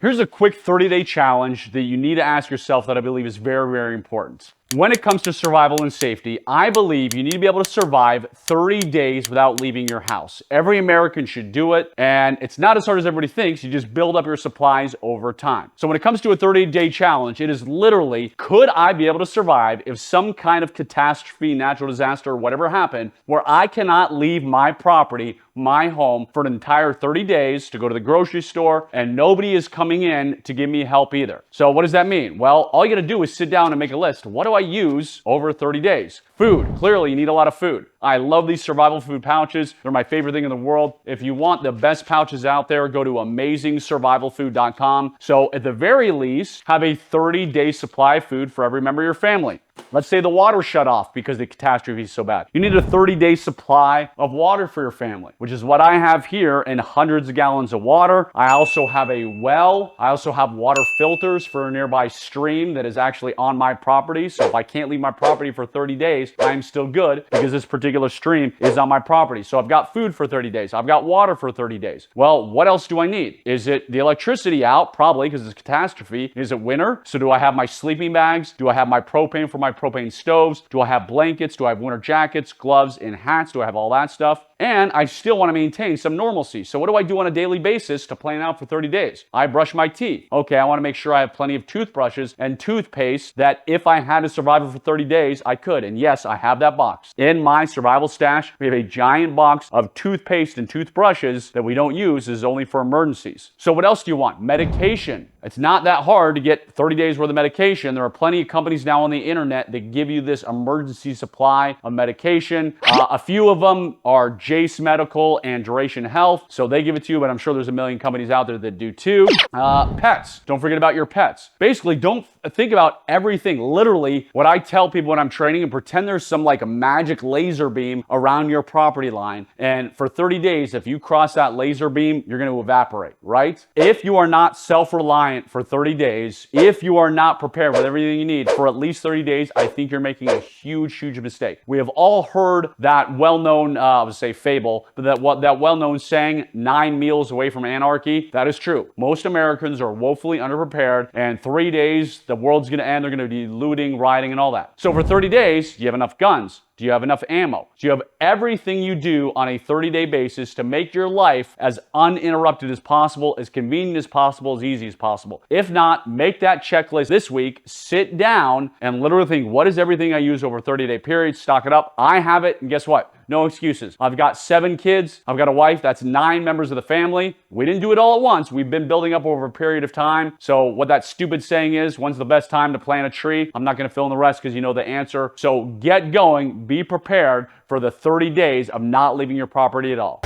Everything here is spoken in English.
Here's a quick 30-day challenge that you need to ask yourself that I believe is very, very important. When it comes to survival and safety, I believe you need to be able to survive 30 days without leaving your house. Every American should do it, and it's not as hard as everybody thinks. You just build up your supplies over time. So when it comes to a 30-day challenge, it is literally, could I be able to survive if some kind of catastrophe, natural disaster, or whatever happened, where I cannot leave my property, my home, for an entire 30 days to go to the grocery store, and nobody is coming in to give me help either. So what does that mean? Well, all you gotta do is sit down and make a list. What do I use over 30 days? Food. Clearly, you need a lot of food. I love these survival food pouches. They're my favorite thing in the world. If you want the best pouches out there, go to amazingsurvivalfood.com. So at the very least, have a 30-day supply of food for every member of your family. Let's say the water shut off because the catastrophe is so bad. You need a 30-day supply of water for your family, which is what I have here in hundreds of gallons of water. I also have a well. I also have water filters for a nearby stream that is actually on my property. So if I can't leave my property for 30 days, I'm still good because this particular stream is on my property. So I've got food for 30 days. I've got water for 30 days. Well, what else do I need? Is it the electricity out? Probably, because it's a catastrophe. Is it winter? So do I have my sleeping bags? Do I have my propane for my propane stoves? Do I have blankets? Do I have winter jackets, gloves, and hats? Do I have all that stuff? And I still want to maintain some normalcy. So what do I do on a daily basis to plan out for 30 days? I brush my teeth. Okay, I want to make sure I have plenty of toothbrushes and toothpaste that if I had to survive it for 30 days, I could. And yes, I have that box. In my survival stash, we have a giant box of toothpaste and toothbrushes that we don't use. This is only for emergencies. So what else do you want? Medication. It's not that hard to get 30 days worth of medication. There are plenty of companies now on the internet that give you this emergency supply of medication. A few of them are Jace Medical and Duration Health, so they give it to you, but I'm sure there's a million companies out there that do too. Pets. Don't forget about your pets. Basically, don't think about everything. Literally, what I tell people when I'm training, and pretend there's some like a magic laser beam around your property line, and for 30 days, if you cross that laser beam, you're going to evaporate, right? If you are not self-reliant for 30 days, if you are not prepared with everything you need for at least 30 days, I think you're making a huge, huge mistake. We have all heard that well-known, I would say fable, but that well-known saying, 9 meals away from anarchy. That is true. Most Americans are woefully underprepared, and 3 days, the world's going to end. They're going to be looting, rioting, and all that. So for 30 days, you have enough guns. Do you have enough ammo? Do you have everything you do on a 30-day basis to make your life as uninterrupted as possible, as convenient as possible, as easy as possible? If not, make that checklist this week, sit down, and literally think, what is everything I use over a 30-day period? Stock it up. I have it, and guess what? No excuses. I've got 7 kids. I've got a wife. That's 9 members of the family. We didn't do it all at once. We've been building up over a period of time. So what that stupid saying is, when's the best time to plant a tree? I'm not going to fill in the rest because you know the answer. So get going. Be prepared for the 30 days of not leaving your property at all.